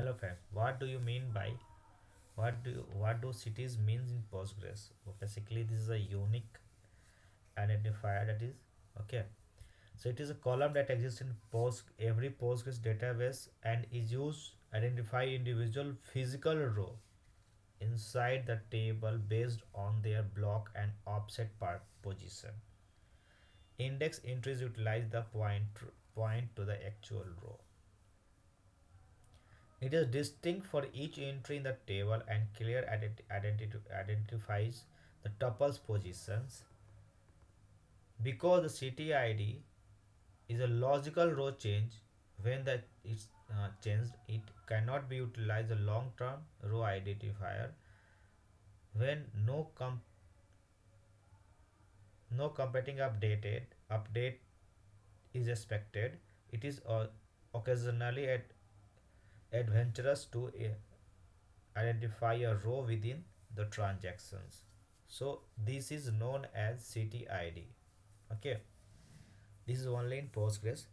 Hello friend, what do you mean by what do cities means in Postgres? Well, basically, this is a unique identifier that is okay. So it is a column that exists in every Postgres database and is used to identify individual physical row inside the table based on their block and offset part position. Index entries utilize the point to the actual row. It is distinct for each entry in the table and clear identifies the tuple's positions. Because the CTID is a logical row change, when that is changed, it cannot be utilized a long-term row identifier when no competing update is expected. It is occasionally adventurous to identify a row within the transactions. So this is known as CTID. Okay, this is only in Postgres.